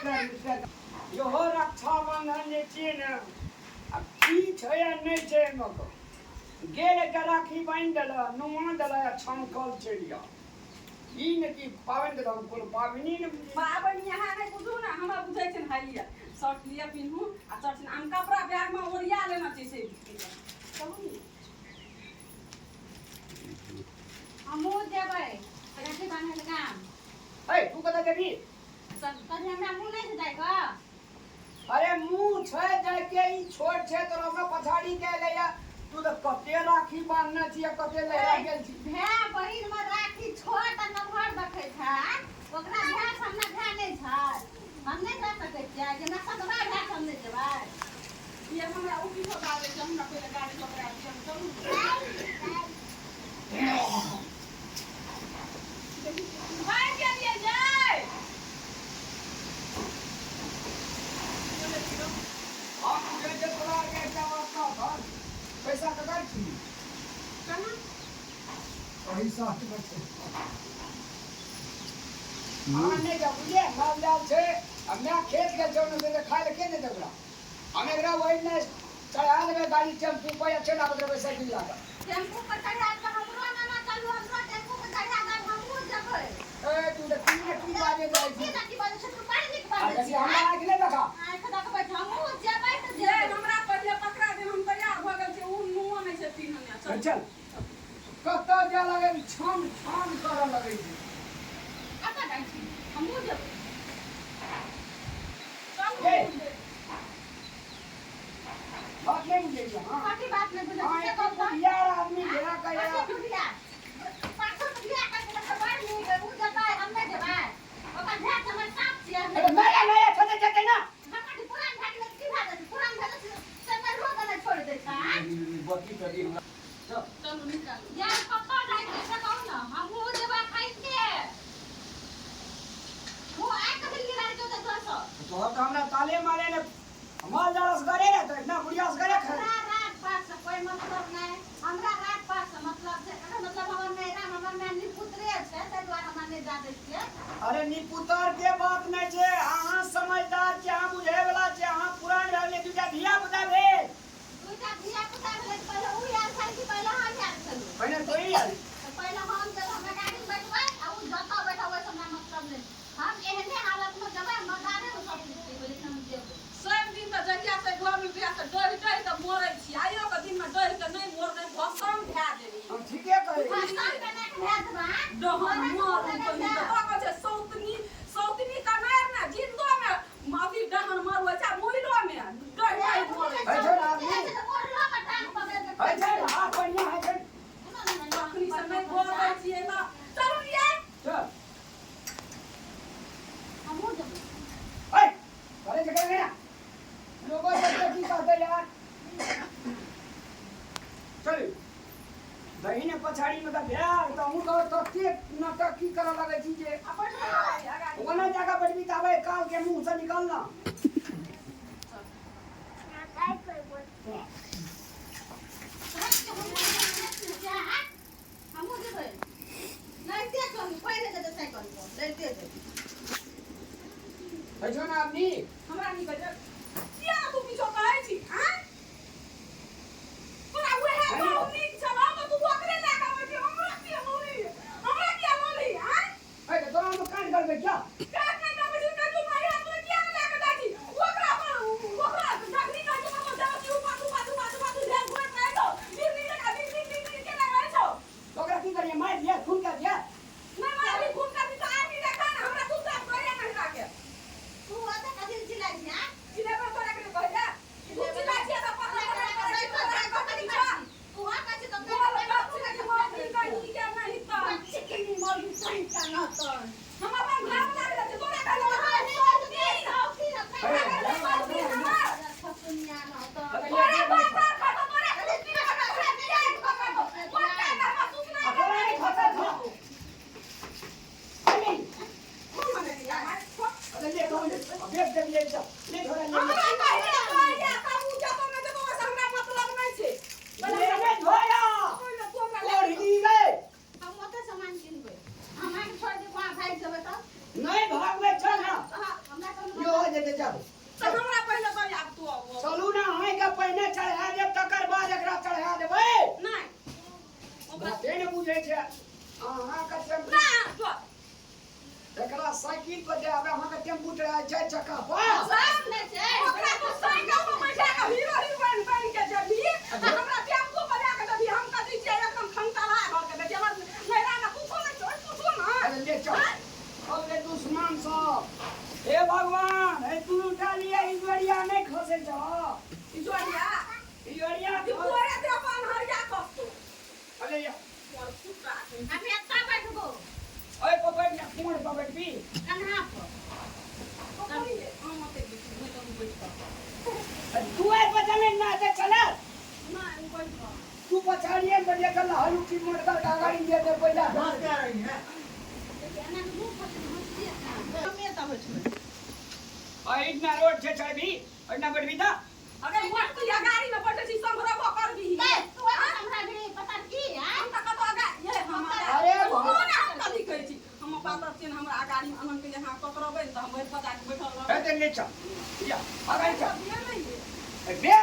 इहो रक्षाबंधन जे छियै ने आ की छै आ नहि छै एहिमे कऽ गेल एकटा राखी बान्हि देलक नुमा देलक आ छमकल चलि गेल ई ने कि पाबनि के हम कोनो पाबनि ने पाबनि यहाँ नहि बुझू ने हमरा बुझै छै ने लिअ शर्ट लिअ पिन्हू आ चढ़ हम कपड़ा बैग में ओरिया लेना छै से हमहूँ जेबै राखी बान्हे ले काम ए तू कतऽ जेबही कभी हमरा मुँह नहि छै जाइके अरे मुँह छै जाके ई छोट छै तोरा हमरा पछाड़ी के लैया तू तऽ कते राखी बान्हने छियै कते लैया गेल छी भाय बहिन में राखी छोट आ नमहर देखै छै ओकरा भाय सामने भाय नहि छै हम नहि जा सकै छियै जे ना सकबा भाय सामने जेबै ये हमरा उठी हो गावे छै हमरा पहिले गाड़ी पकड़ा छै चलू भाई के लिए जाए हम जे तोरा के एकटा वास्ता घर पैसा ककर छी कहां पैसा ककर छी नहीं जा बुझे माल जाल छै अब मैं खेत गेल छौ ने से खाए ले के दे देबरा हम एकरा वही ने चढ़ा देबे गाड़ी टेम्पू पे अच्छे ना बदले साइकिल लागा टेम्पू पर चढ़ा के हमरो ना चलू हमरो टेम्पू पर चढ़ा के हमहूँ जेबै ए तू तो की बाजे जाय छी की बाजे छै तू पढ़ लिख बाजे अरे हमरा आँख नहीं देखा आँख देखबै हमहूँ जेबै तऽ जे हमरा पहिले पकड़ा दे हम तैयार भ गेल छी उ मुंह नहीं छै पिन्हने चल कतऽ जा लगे छम छम करऽ लगे छी कतऽ जाइ छी हमहूँ जेबै ए बात नहीं बुझे हां कथी बात नहीं बुझै हां छै तो यार आदमी घेरा का यार कथी बुढ़िया पाछो तो बियाह करके तऽ बाहर नहीं गए उ जेबै हम नहीं जेबै ओकर भाय हमर साथ छियै अरे नया नया छोटे छोटे ना हमर पुरान भाय के की भा जाइ पुरान भाय से मैं रोज ना छोड़ दै छै बाकी करी चलू निकल यार पप्पा जाय के से कहू ना हमहूँ जेबै खाइ के वो आइ कभी गिरा के तो दोसो तो हमरा ताले मारे ने माल जालस करे रहते ना बुढ़िया से करे हमरा रात पास से कोई मतलब नहीं हमरा रात पास से मतलब छै मतलब हमर मेरा हमर नानी पुत्रे छै ताहि दुआरे हमरा नहीं जा दै छियै अरे निपुतर के बात नहीं छे अहाँ समझदार छे अहाँ बुझे वाला छे अहाँ पुरान रहले दूटा धिया पुता भेल दूटा धिया पुता भेल पहिले उ यार छै कि पहिले हम यार छलू पहले कोई यार पहिले हम जब हमरा गाड़ी में बैठबै आ उ जता बैठा ओइ समय मतलब नहीं हम एहने हालत में जबै हम बताबे न सब चीज बोले हम जेबै सब दिन त जहिया से घर में बिया से डर डर के मरै छी आइयो के दिन में डर के नहीं मोर नहीं भसम भै देली हम ठीके कहे भाषण कने भेज बा डहन मोर कोनी तो छै सौतनी का मार ना जिंदो में माफी डहन मारवा छै मोइलो में डर डर मोरै है छै आदमी ऐसे तो मोरलो का टांग पकड़ के है छै हां बढ़िया है छै अखनी से नहीं बोलै छियै ना चलू ये चल हमहूँ जेबै ए अरे जगह गया लोगों से की कहते यार चल बहिने पछाड़ी में का ब्याह तो हूं तो के नाटक की करे लगे छी जे अपन ओना जगह पर बितावे काल के मुंह से निकलना हमहूँ जेबै लड़ते चलू पहिले जेतै साइकिल पर लड़ते जेबै है जो ना आदमी हमरा नहीं बजे किया तू किछो कहै छी हां तोरा उहे गाँव नीक छला त तू ओकरे ला के बैठी हमरा किया मोली हां है तो तोरा में कान करबे क्या का नहीं का बैठी का तू मारे हमरा किया ला के बैठी ओकरा डगरी का जो हम जाऊ तू पाछू ले गोट नहीं तो बिरनी लगा बिरनी के लगा छो ओकरा की करिए मार दिया खून कर दिया नहीं मारी खून का भी तो आदमी देखा ना हमरा तू सब करे नहीं लागे तू आता कथी चिल्लाई छी हां चिल्ला पर तोरा के कह जा तू चिल्ला छी त पकड़ तू आ कथी तो बोल बात से के मारी कहीं के नहीं तो चिकनी मौली सही का न तो हम अपन घर बना ले तोरा का नहीं अरे तोरे बात खा तो तोरे अकेला नहीं खाता था अरे ले तो बेच दे ले जा ले थोड़ा ले हमरा कहे तो या काबू जतो में जतो हमरा मतलब नहीं छे ले धोया और ही गए हम ओते सामान किनबै हमरा के छोड़ दे वहां भाग जेबै त नहीं भागवे चल ना हमरा यो चढ़ा दे तो हमरा पहले कहि आब तू अब चलू ना हाय का पहिने चढ़ा देब तकर बाद एकरा चढ़ा देबै नहीं ओकरा बाते ने बुझै छै अहाँ के टेम्पू ना तो एकरा साइकिल पर जे आबे अहाँ के टेम्पू चढ़ा चारि चक्का पर साफ नहीं छै ओकरा तो साइकिल पर बैठा के हीरो हीरोइन बन के जबी हमरा टेम्पू पर जाके जबी हम कथि छियै एकदम खंतरा घर के बेटी हमर नैरा ना कुछो नहीं छोड़ कुछो ना अरे ले चल अरे दुश्मन सब हे भगवान हे तू उठा लिया इजोरिया नहीं खसे छ इजोरिया इजोरिया पूरे दे अपन हरिया कस्तू अरे या और कुत्ता हम एता बैठबो ओए पकड़ ना कोण पकड़ भी कन्हा पर तो करिए हम मत मैं तो बैठ तू आए बचले ना ते चला ना हम बैठ तू पछाड़िए में देखल हलू की मोटर का गाड़ी दे दे पहिला बात क्या रही है एना मुंह पर हंसी हमें तब छै आ इतना रोड छे छबी इतना बढ़बी ता अगर मोट तू या गाड़ी में बैठे छी संभरबो कर दी ए तू हमरा भी पता की है हम त कतो आगा ये हम अरे हम ना कथि कहै छी हम पातर छिन हमरा गाड़ी में अनन के जहां पकड़बै त हम बैठ पता के बैठल है ते ले चल या आगे चल ये नहीं है बे